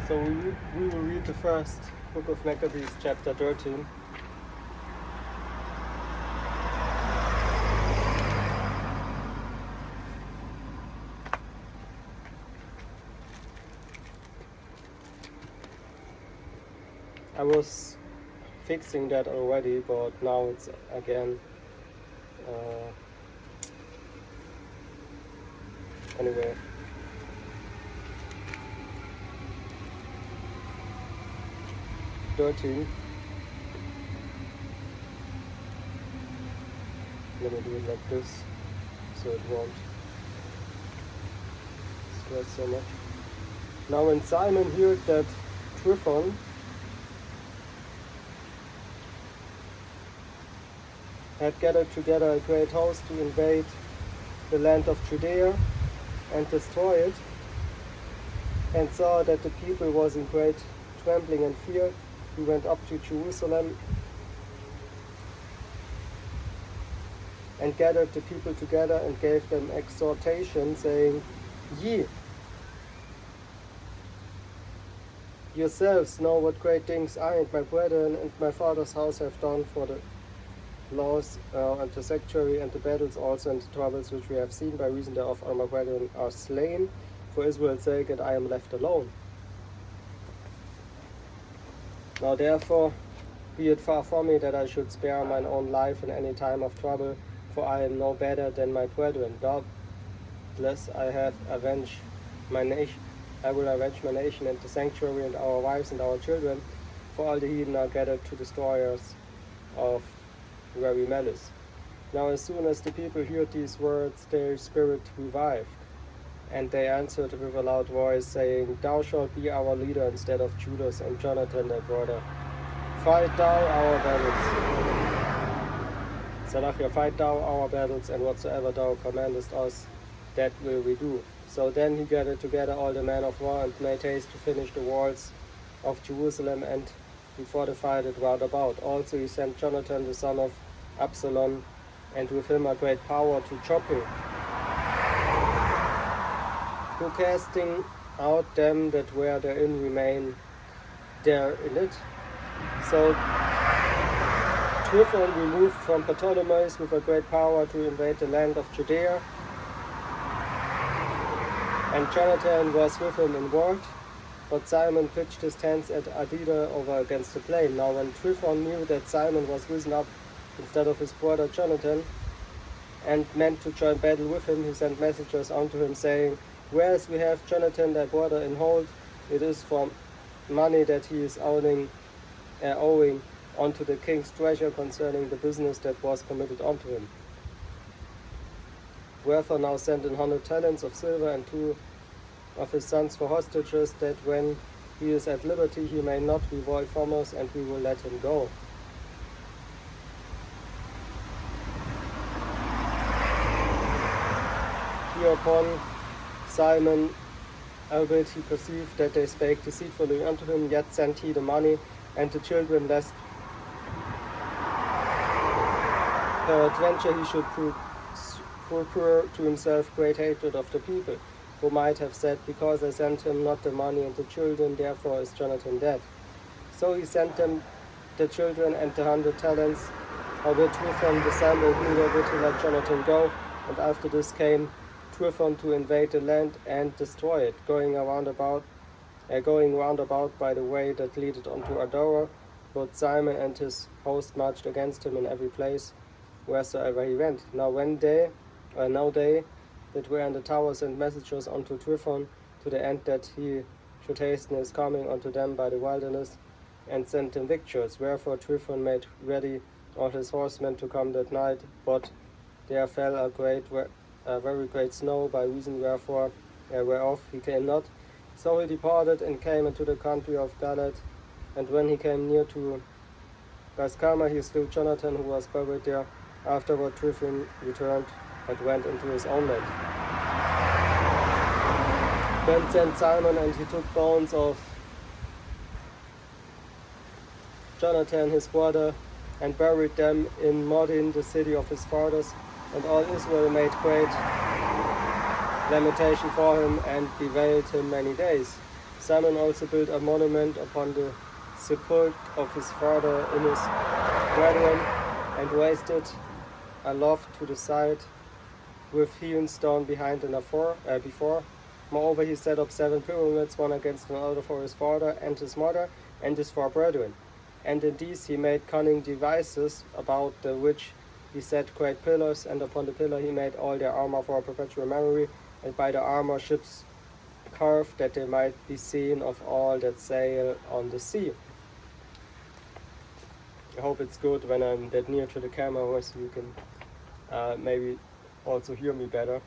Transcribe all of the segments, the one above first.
So we will read the first book of Maccabees, chapter 13. I was fixing that already, but now it's again anyway. Let me do it like this, so it won't stress so much. Now when Simon heard that Tryphon had gathered together a great host to invade the land of Judea and destroy it, and saw that the people was in great trembling and fear, he went up to Jerusalem and gathered the people together and gave them exhortation, saying, Ye yourselves know what great things I and my brethren and my father's house have done for the laws and the sanctuary and the battles also and the troubles which we have seen. By reason thereof all my brethren are slain for Israel's sake, and I am left alone. Now therefore be it far from me that I should spare mine own life in any time of trouble, for I am no better than my brethren. Doubtless I have avenged my nation. I will avenge my nation and the sanctuary and our wives and our children, for all the heathen are gathered to destroy us of very malice. Now as soon as the people heard these words, their spirit revived, and they answered with a loud voice, saying, Thou shalt be our leader instead of Judas and Jonathan their brother. Fight thou our battles. Zechariah, fight thou our battles, and whatsoever thou commandest us, that will we do. So then he gathered together all the men of war, and made haste to finish the walls of Jerusalem, and he fortified it round about. Also he sent Jonathan the son of Absalom, and with him a great power to Joppe, who casting out them that were therein remain there in it. So Tryphon removed from Ptolemais with a great power to invade the land of Judea, and Jonathan was with him in war. But Simon pitched his tents at Adida over against the plain. Now when Tryphon knew that Simon was risen up instead of his brother Jonathan, and meant to join battle with him, he sent messengers unto him, saying, Whereas we have Jonathan thy brother in hold, it is for money that he is owing unto the king's treasure concerning the business that was committed unto him. Wherefore now send 100 talents of silver and 2 of his sons for hostages, that when he is at liberty he may not be void from us, and we will let him go. Hereupon Simon, albeit he perceived that they spake deceitfully unto him, yet sent he the money and the children, lest peradventure he should procure to himself great hatred of the people, who might have said, Because I sent him not the money and the children, therefore is Jonathan dead. So he sent them the children and the 100 talents, howbeit Tryphon dissembled, neither would he let Jonathan go. And after this came Tryphon to invade the land and destroy it, going round about by the way that leadeth unto Adora. But Simon and his host marched against him in every place wheresoever he went. Now they that were in the tower sent messengers unto Tryphon, to the end that he should hasten his coming unto them by the wilderness, and sent him victuals. Wherefore Tryphon made ready all his horsemen to come that night, but there fell a very great snow, by reason whereof he came not. So he departed and came into the country of Galaad, and when he came near to Gascama, he slew Jonathan, who was buried there. Afterward Tryphon returned and went into his own land. Then sent Simon, and he took bones of Jonathan his brother, and buried them in Modin, the city of his fathers. And all Israel made great lamentation for him, and bewailed him many days. Simon also built a monument upon the sepulchre of his father in his brethren, and raised it aloft to the side with hewn stone behind and before. Moreover, he set up 7 pyramids, one against another, for his father and his mother and his 4 brethren. And in these he made cunning devices, about the which he set great pillars, and upon the pillar he made all their armor for perpetual memory, and by the armor ships carved, that they might be seen of all that sail on the sea. I hope it's good when I'm that near to the camera, so you can maybe also hear me better.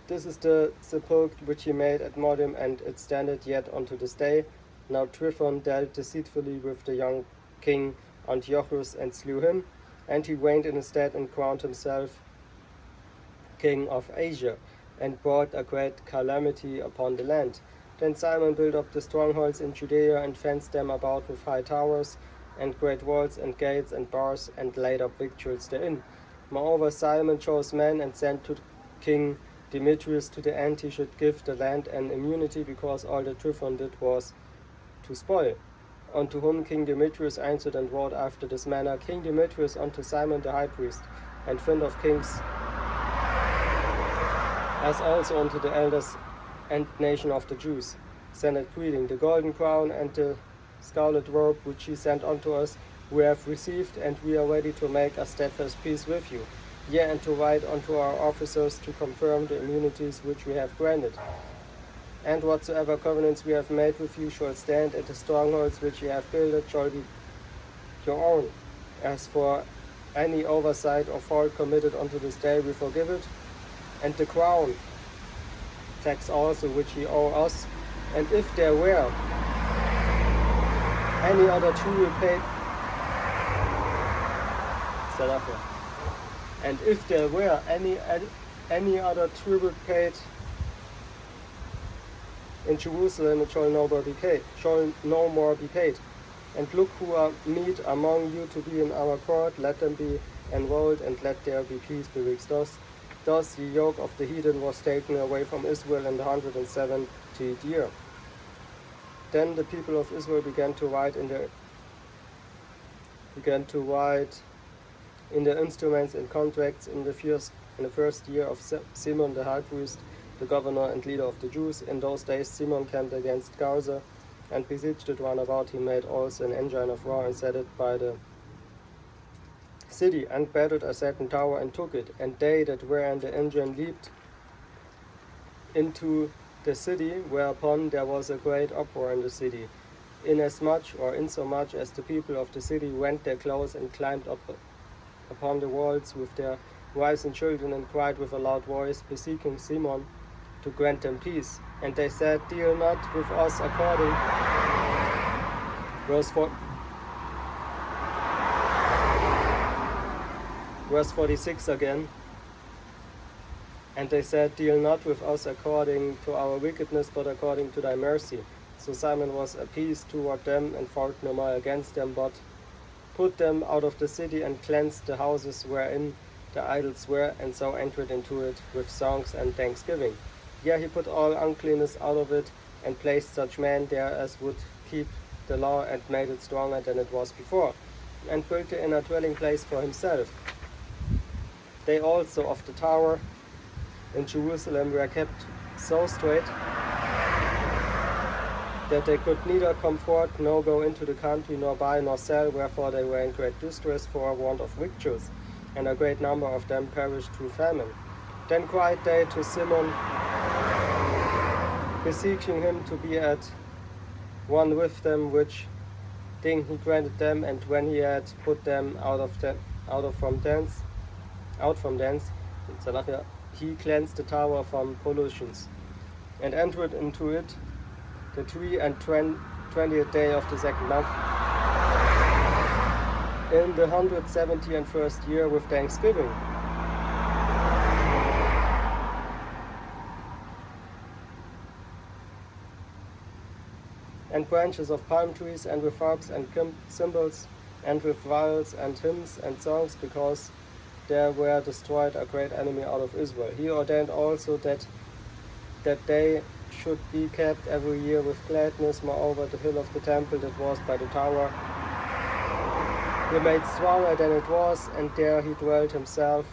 This is the sepulchre which he made at Modin, and it standeth yet unto this day. Now Tryphon dealt deceitfully with the young king Antiochus, and slew him, and he reigned in his stead, and crowned himself king of Asia, and brought a great calamity upon the land. Then Simon built up the strongholds in Judea, and fenced them about with high towers, and great walls, and gates, and bars, and laid up victuals therein. Moreover, Simon chose men, and sent to King Demetrius to the end he should give the land an immunity, because all that Tryphon did was to spoil. Unto whom King Demetrius answered and wrote after this manner: King Demetrius unto Simon the high priest, and friend of kings, as also unto the elders and nation of the Jews, sendeth greeting. The golden crown and the scarlet robe which he sent unto us we have received, and we are ready to make a steadfast peace with you. Yea, and to write unto our officers to confirm the immunities which we have granted. And whatsoever covenants we have made with you shall stand, and the strongholds which ye have builded shall be your own. As for any oversight or fault committed unto this day, we forgive it. And the crown tax also which ye owe us, and if there were any other tribute paid, and if there were any other tribute paid in Jerusalem, it shall no more be paid. And look who are meet among you to be in our court, let them be enrolled, and let there be peace betwixt us. Thus the yoke of the heathen was taken away from Israel in the 170th year. Then the people of Israel began to write in the instruments and contracts in the first year of Simon the high priest, the governor and leader of the Jews. In those days Simon camped against Gaza, and besieged it round about. He made also an engine of war, and set it by the city, and battered a certain tower, and took it. And they that were in the engine leaped into the city, whereupon there was a great uproar in the city, insomuch as the people of the city rent their clothes, and climbed up upon the walls with their wives and children, and cried with a loud voice, beseeching Simon to grant them peace. And they said, Deal not with us according. Verse 46 again. And they said, Deal not with us according to our wickedness, but according to thy mercy. So Simon was appeased toward them, and fought no more against them, but put them out of the city, and cleansed the houses wherein the idols were, and so entered into it with songs and thanksgiving. Yea, he put all uncleanness out of it, and placed such men there as would keep the law, and made it stronger than it was before, and built the inner dwelling place for himself. They also of the tower in Jerusalem were kept so strait that they could neither come forth, nor go into the country, nor buy, nor sell, wherefore they were in great distress for want of victuals, and a great number of them perished through famine. Then cried they to Simon, beseeching him to be at one with them, which thing he granted them. And when he had put them out from thence, he cleansed the tower from pollutions, and entered into it the 23rd day of the second month, in the 171st year, with thanksgiving. And branches of palm trees, and with harps and cymbals, and with viols and hymns and songs, because there were destroyed a great enemy out of Israel. He ordained also that that day should be kept every year with gladness. Moreover, the hill of the temple that was by the tower he made stronger than it was, and there he dwelt himself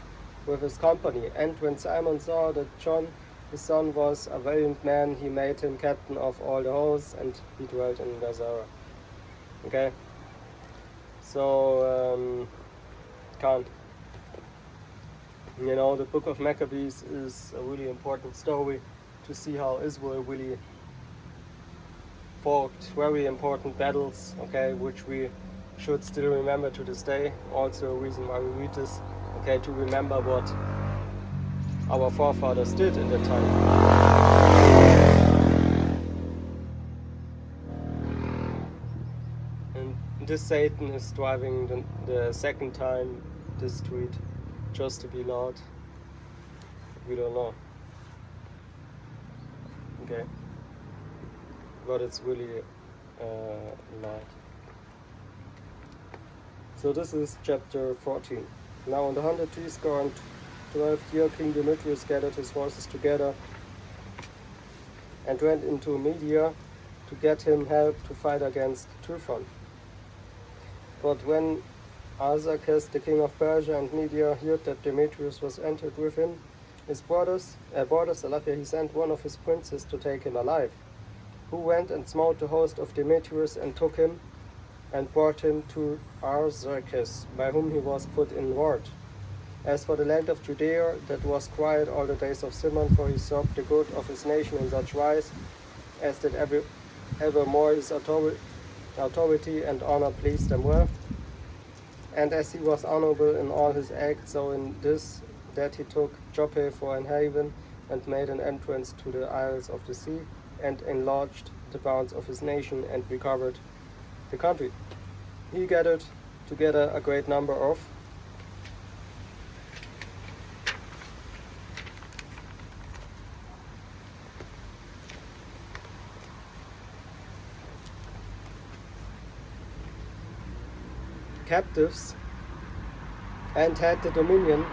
with his company. And when Simon saw that John his son was a valiant man, he made him captain of all the hosts, and he dwelt in Gaza. Okay, so can't. You know, the book of Maccabees is a really important story to see how Israel really fought very important battles, okay, which we should still remember to this day. Also a reason why we read this, okay, to remember what our forefathers did in that time. And this Satan is driving the second time this street just to be Lord. We don't know. Okay. But it's really light. So this is chapter 14. Now on the 112th year, King Demetrius gathered his forces together and went into Media to get him help to fight against Tryphon. But when Arsaces, the king of Persia and Media, heard that Demetrius was entered within his borders, he sent one of his princes to take him alive, who went and smote the host of Demetrius and took him and brought him to Arsaces, by whom he was put in ward. As for the land of Judea, that was quiet all the days of Simon, for he sought the good of his nation in such wise as that evermore his authority and honor pleased them well. And as he was honorable in all his acts, so in this, that he took Joppe for an haven, and made an entrance to the isles of the sea, and enlarged the bounds of his nation, and recovered the country. He gathered together a great number of captives and had the dominion.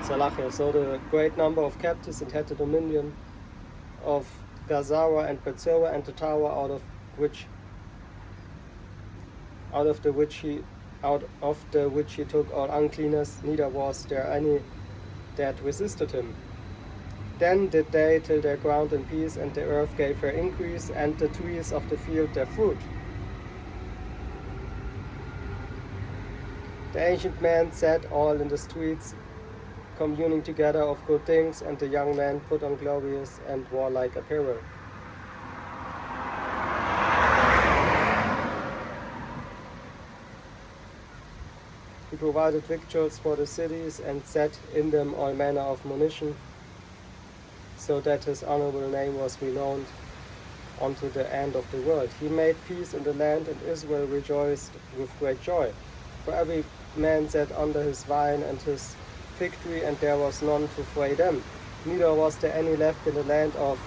So the great number of captives and had the dominion of Gaza and Betzera and the tower out of the which he took all uncleanness, neither was there any that resisted him. Then did they till their ground in peace, and the earth gave her increase, and the trees of the field their fruit. The ancient men sat all in the streets, communing together of good things, and the young men put on glorious and warlike apparel. He provided victuals for the cities and set in them all manner of munition, so that his honorable name was renowned unto the end of the world. He made peace in the land, and Israel rejoiced with great joy. For every man sat under his vine and his fig tree, and there was none to fray them. Neither was there any left in the land of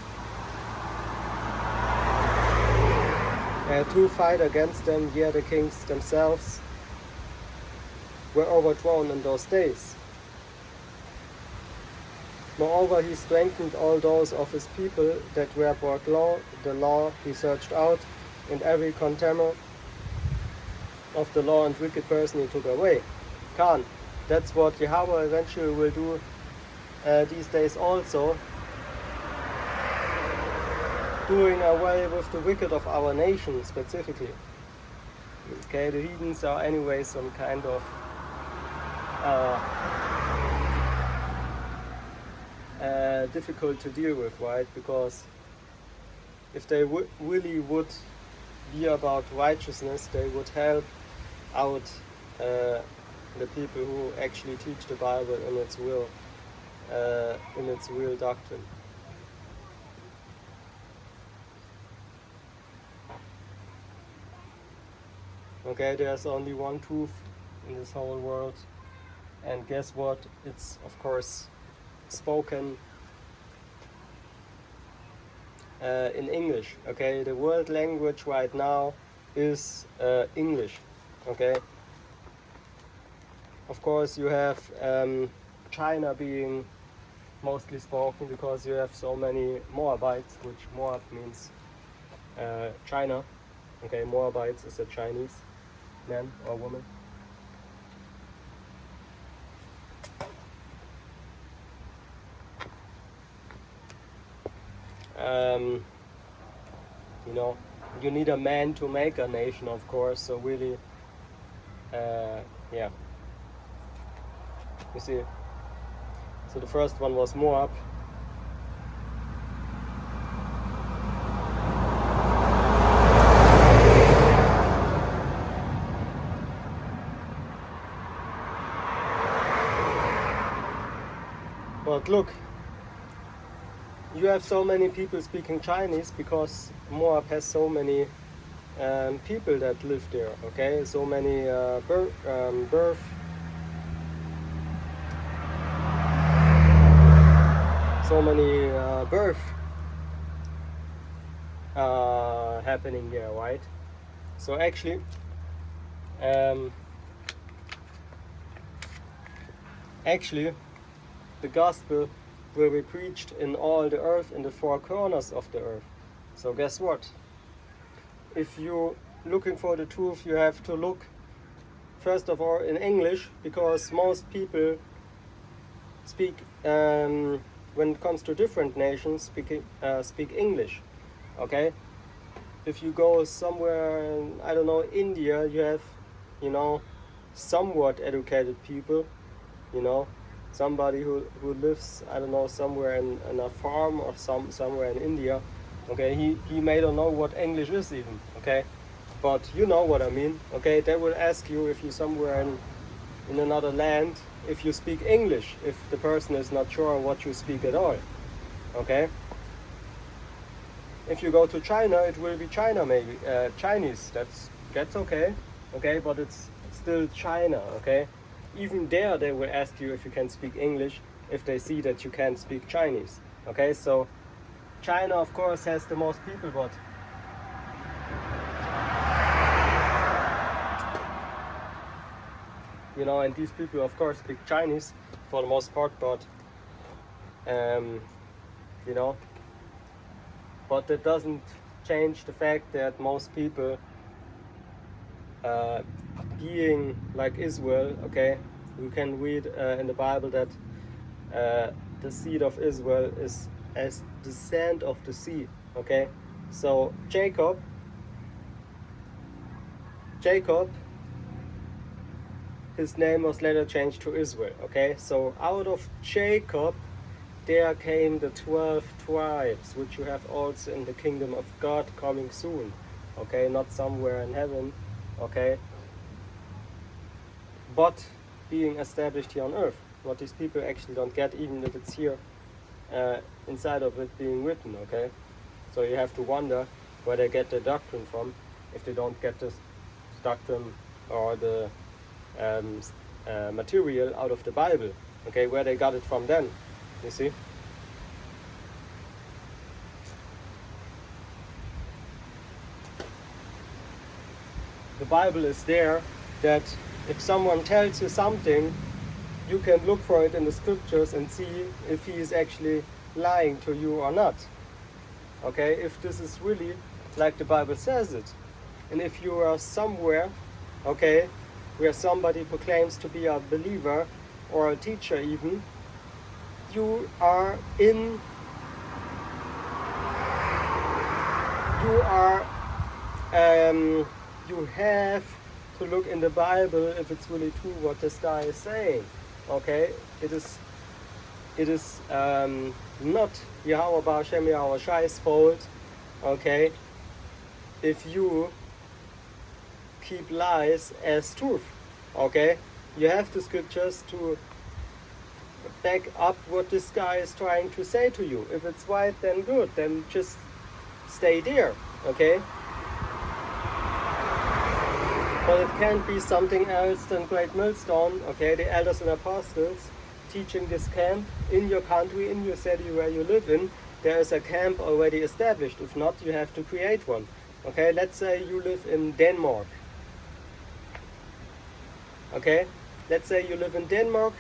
to fight against them, yet the kings themselves were overthrown in those days. Moreover, he strengthened all those of his people that were brought low. The law he searched out, and every contemner of the law and wicked person he took away. Khan. That's what Yahweh eventually will do these days also, doing away with the wicked of our nation specifically. Okay, the heathens are anyway some kind of difficult to deal with, right? Because if they really would be about righteousness, they would help out the people who actually teach the Bible in its real doctrine. Okay, there's only one truth in this whole world, and guess what? It's of course spoken in English. Okay, the world language right now is English. Okay. Of course, you have China being mostly spoken, because you have so many Moabites, which Moab means China. Okay, Moabites is a Chinese man or woman. You know, you need a man to make a nation, of course. So really, yeah. You see. So the first one was Moab. But look, you have so many people speaking Chinese because Moab has so many people that live there. Okay, so many birth happening there, right? So actually, the gospel will be preached in all the earth, in the four corners of the earth. So guess what? If you're looking for the truth, you have to look first of all in English, because most people speak, when it comes to different nations, speak English. Okay? If you go somewhere in, I don't know, India, you have, you know, somewhat educated people, you know, somebody who lives, I don't know, somewhere in a farm or somewhere in India. Okay, he may don't know what English is even. Okay, but you know what I mean. Okay, they will ask you if you're somewhere in another land, if you speak English, if the person is not sure what you speak at all. Okay, if you go to China, it will be China, maybe Chinese. That's okay. Okay, but it's still China. Okay, even there they will ask you if you can speak English if they see that you can't speak Chinese. Okay, so China of course has the most people, but you know, and these people of course speak Chinese for the most part, but you know, but that doesn't change the fact that most people being like Israel, okay, you can read in the Bible that the seed of Israel is as the sand of the sea. Okay, so Jacob, his name was later changed to Israel. Okay, so out of Jacob there came the 12 tribes, which you have also in the kingdom of God coming soon. Okay, not somewhere in heaven. Okay, but being established here on earth. What these people actually don't get, even if it's here inside of it being written. Okay, so you have to wonder where they get the doctrine from if they don't get this doctrine or the material out of the Bible. Okay, where they got it from then, you see. The Bible is there that if someone tells you something, you can look for it in the scriptures and see if he is actually lying to you or not. Okay, if this is really like the Bible says it, and if you are somewhere, okay, where somebody proclaims to be a believer or a teacher even, you are you have to look in the Bible if it's really true what this guy is saying. Okay, it is not Yahweh Ba'Shem Yahweh Shai's fault. Okay, if you keep lies as truth. Okay, you have the scriptures to back up what this guy is trying to say to you. If it's right, then good, then just stay there. Okay, but it can't be something else than Great Millstone. Okay, the elders and apostles teaching this camp in your country, in your city where you live in. There is a camp already established. If not, you have to create one. Okay, let's say you live in Denmark. Okay, let's say you live in Denmark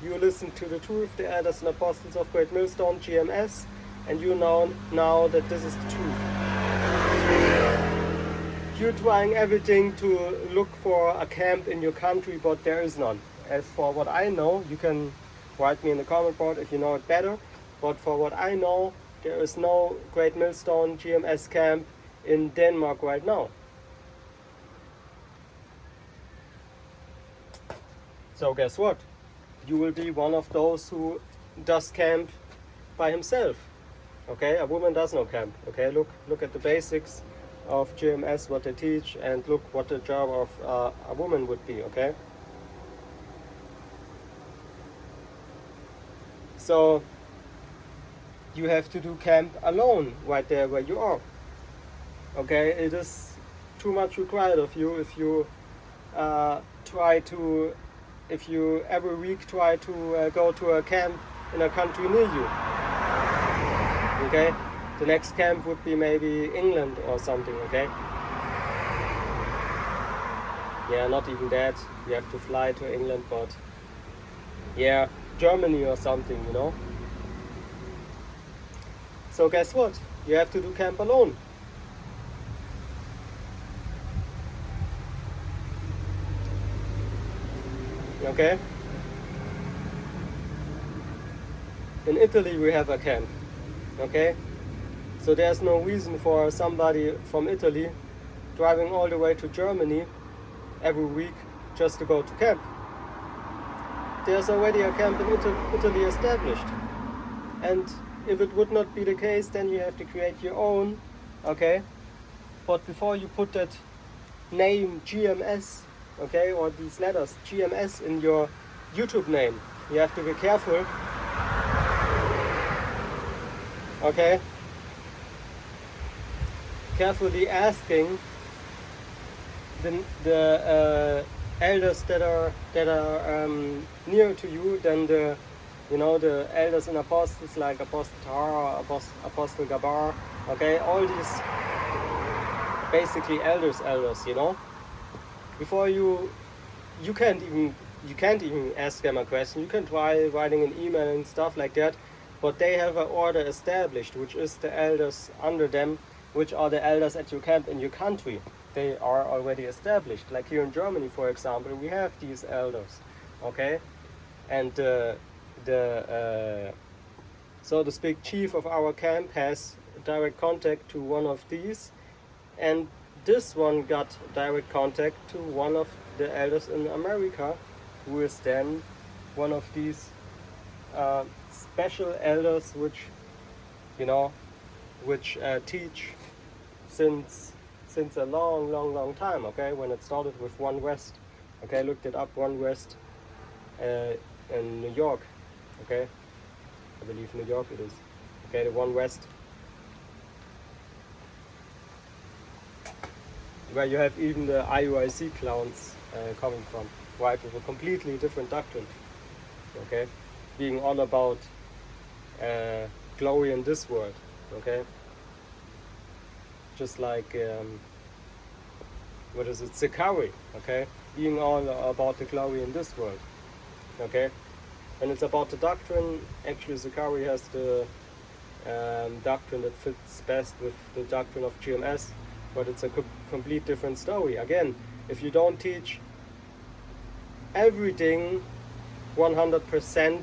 You listen to the truth, the elders and apostles of Great Millstone, GMS, and you know now that this is the truth. You're trying everything to look for a camp in your country, but there is none. As for what I know, you can write me in the comment board if you know it better, but for what I know, there is no Great Millstone GMS camp in Denmark right now. So guess what? You will be one of those who does camp by himself. Okay, a woman does no camp. Okay, look at the basics of GMS, what they teach, and look what the job of a woman would be. Okay, so you have to do camp alone right there where you are. Okay, it is too much required of you if you if you every week try to go to a camp in a country near you. Okay, the next camp would be maybe England or something. Okay, yeah, not even that, you have to fly to England, but yeah, Germany or something, you know. So guess what? You have to do camp alone. Okay? In Italy we have a camp. Okay? So there's no reason for somebody from Italy driving all the way to Germany every week just to go to camp. There's already a camp in Italy established. And if it would not be the case, then you have to create your own. Okay? But before you put that name GMS, okay, or these letters GMS in your YouTube name, you have to be careful. Okay, carefully asking the elders that are near to you than the elders and apostles like Apostle Tara, Apostle Gabar. Okay, all these basically elders, you know. Before you can't even ask them a question. You can try writing an email and stuff like that, but they have an order established, which is the elders under them, which are the elders at your camp in your country. They are already established. Like here in Germany, for example, we have these elders, okay, and the so to speak chief of our camp has direct contact to one of these, and this one got direct contact to one of the elders in America, who is then one of these special elders which teach since a long time. Okay, when it started with One West. Okay, I looked it up, One West in New York. Okay, I believe New York it is. Okay, the One West, where you have even the IUIC clowns coming from, right, with a completely different doctrine. Okay, being all about glory in this world. Okay, just like what is it, Zachary? Okay, being all about the glory in this world. Okay, and it's about the doctrine. Actually, Zachary has the doctrine that fits best with the doctrine of GMS, but it's a complete different story. Again, if you don't teach everything 100%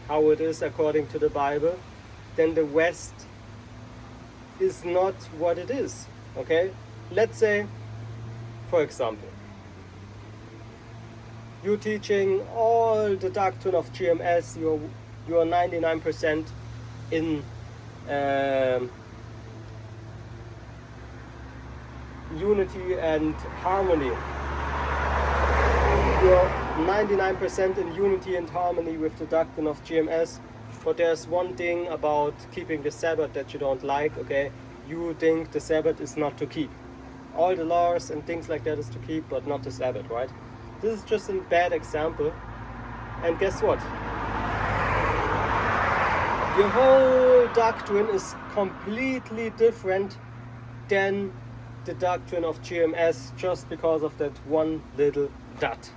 how it is according to the Bible, then the West is not what it is. Okay, let's say, for example, you're teaching all the doctrine of GMS, you are 99% in unity and harmony. You're 99% in unity and harmony with the doctrine of GMS, but there's one thing about keeping the Sabbath that you don't like. Okay, you think the Sabbath is not to keep. All the laws and things like that is to keep, but not the Sabbath, right? This is just a bad example. And guess what? Your whole doctrine is completely different than the doctrine of GMS just because of that one little dot.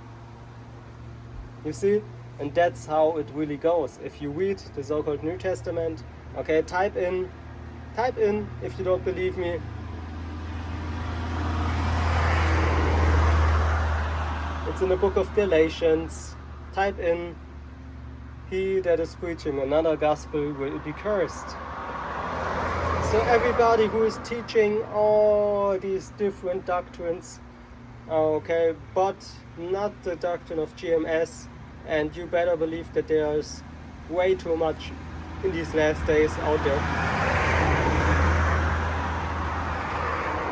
You see? And that's how it really goes. If you read the so-called New Testament, okay, type in, if you don't believe me, it's in the book of Galatians, type in, he that is preaching another gospel will be cursed. So everybody who is teaching all these different doctrines, okay, but not the doctrine of GMS, and you better believe that there's way too much in these last days out there.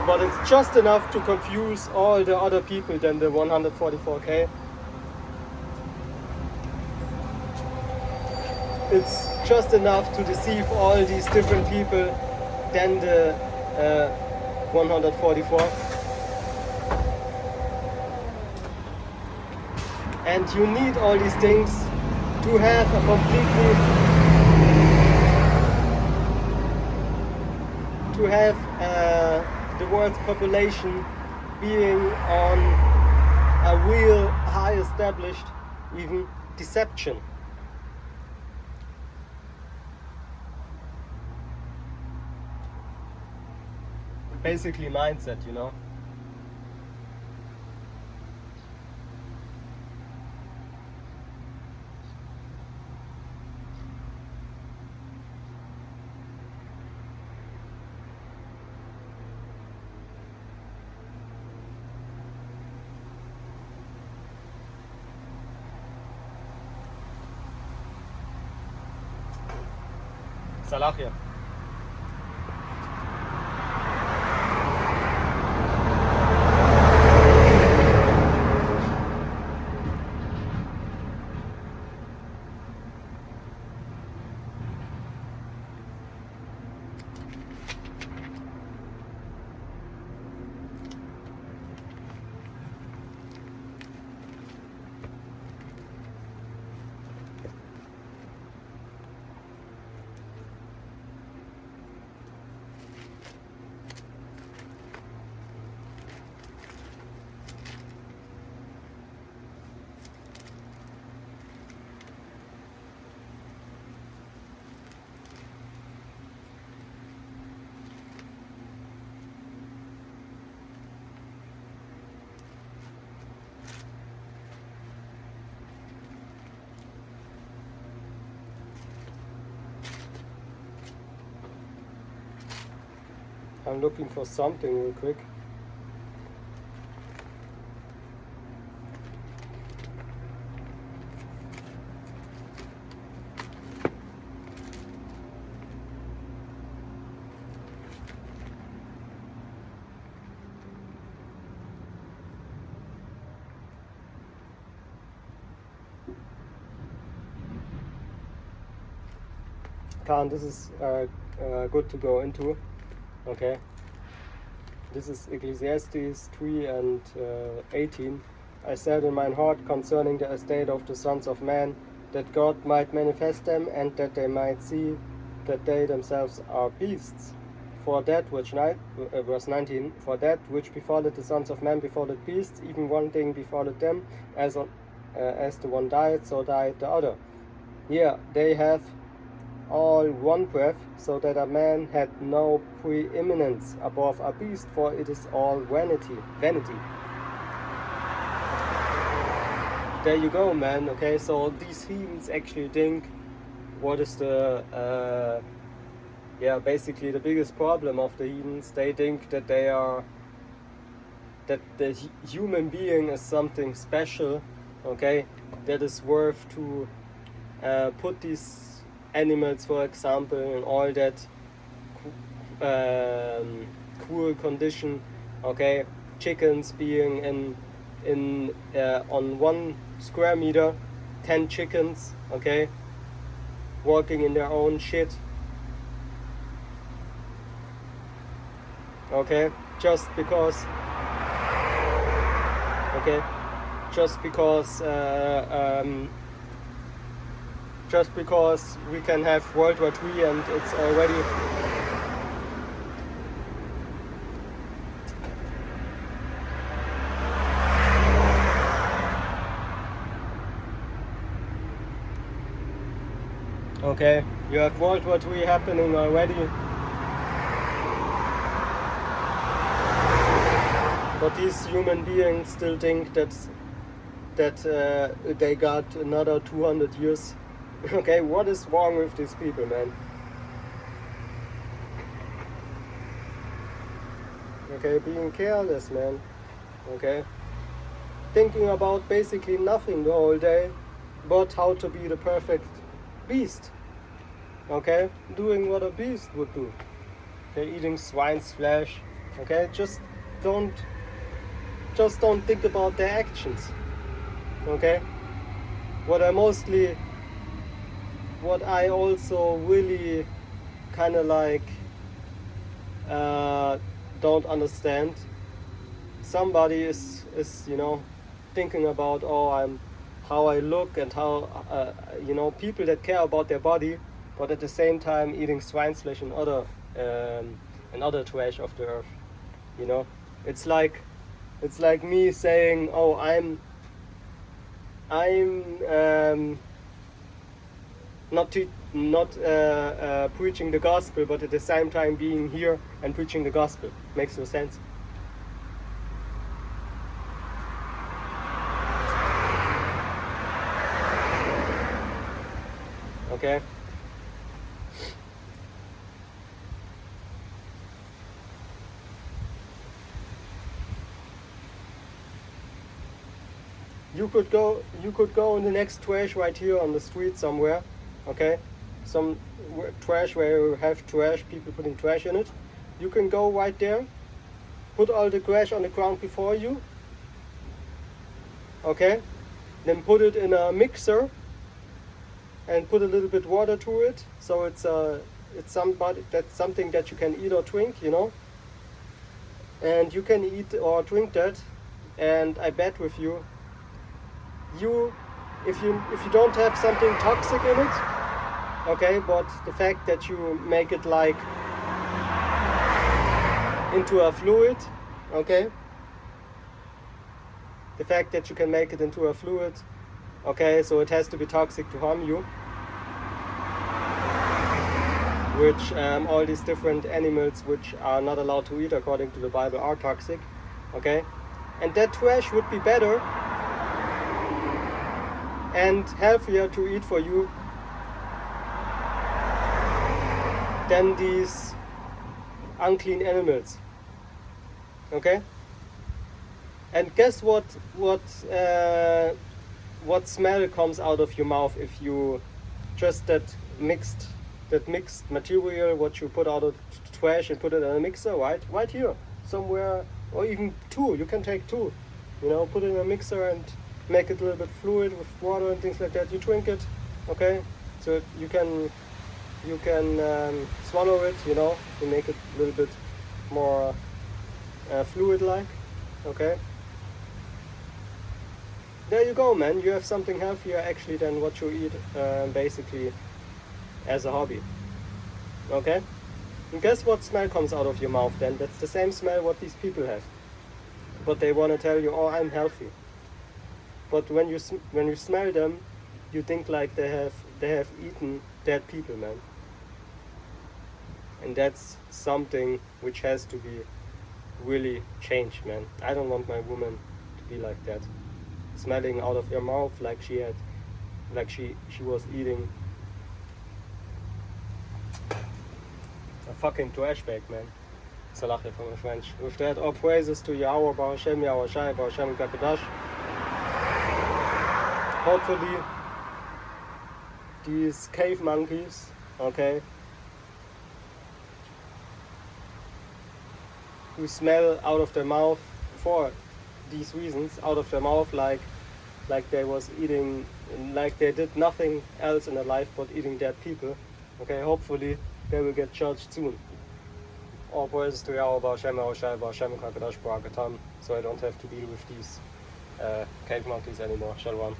But it's just enough to confuse all the other people than the 144K. It's just enough to deceive all these different people than the 144. And you need all these things to have a the world's population being on a real high established even deception. Basically mindset, you know. Salachia. I'm looking for something real quick. Khan, this is good to go into. Okay, this is Ecclesiastes 3 and 18. I said in mine heart concerning the estate of the sons of man, that God might manifest them, and that they might see that they themselves are beasts. For that which verse 19, for that which befalleth the sons of man befalleth beasts, even one thing befalleth them, as the one died, so died the other. Here they have all one breath, so that a man had no preeminence above a beast, for it is all vanity. There you go, man. Okay, so these heathens actually think, what is the basically the biggest problem of the heathens? They think that that the human being is something special, okay, that is worth to put these animals, for example, in all that cruel condition, okay, chickens being in on 1 square meter, 10 chickens, okay, walking in their own shit, okay, just because we can have World War III and it's already Okay, you have World War III happening already. But these human beings still think that they got another 200 years. Okay, what is wrong with these people, man? Okay, being careless, man. Okay, thinking about basically nothing the whole day but how to be the perfect beast. Okay, doing what a beast would do. Okay, eating swine's flesh. Okay, just don't think about their actions. Okay, what I also really kind of like don't understand. Somebody is thinking about how I look and how people that care about their body, but at the same time eating swine's flesh and other trash of the earth. It's like me saying, oh, I'm not preaching the gospel, but at the same time being here and preaching the gospel. Makes no sense. Okay. You could go in the next trash right here on the street somewhere. Okay, some trash where you have trash, people putting trash in it. You can go right there, put all the trash on the ground before you. Okay, then put it in a mixer and put a little bit water to it, so it's something that you can eat or drink, and you can eat or drink that, and I bet with you, if you don't have something toxic in it, okay, but the fact that you make it like into a fluid, okay, the fact that you can make it into a fluid, okay, so it has to be toxic to harm you, which all these different animals which are not allowed to eat according to the Bible are toxic, okay, and that trash would be better and healthier to eat for you than these unclean animals. Okay? And guess what smell comes out of your mouth if you just that mixed material what you put out of trash and put it in a mixer, right here somewhere, or even two. You can take two, put it in a mixer and make it a little bit fluid with water and things like that. You drink it, okay? So you can swallow it, to make it a little bit more fluid-like, okay? There you go, man. You have something healthier actually than what you eat, basically as a hobby, okay? And guess what smell comes out of your mouth then? That's the same smell what these people have, but they want to tell you, oh, I'm healthy. But when you smell them, you think like they have eaten dead people, man. And that's something which has to be really changed, man. I don't want my woman to be like that, smelling out of her mouth like she was eating a fucking trash bag, man. Salache from my French. With that, all praises to Yahweh, Baruch Hashem, Yahweh Shai, Baruch Hashem, Kakadash. Hopefully, these cave monkeys, okay, who smell out of their mouth for these reasons, out of their mouth like they was eating, like they did nothing else in their life but eating dead people, okay, hopefully they will get judged soon. All praises to Yahweh, Baruch Hashem, Yahweh Shai, Baruch Hashem, Kakadash, Baruch Hashem, so I don't have to deal with these cave monkeys anymore. Shalom.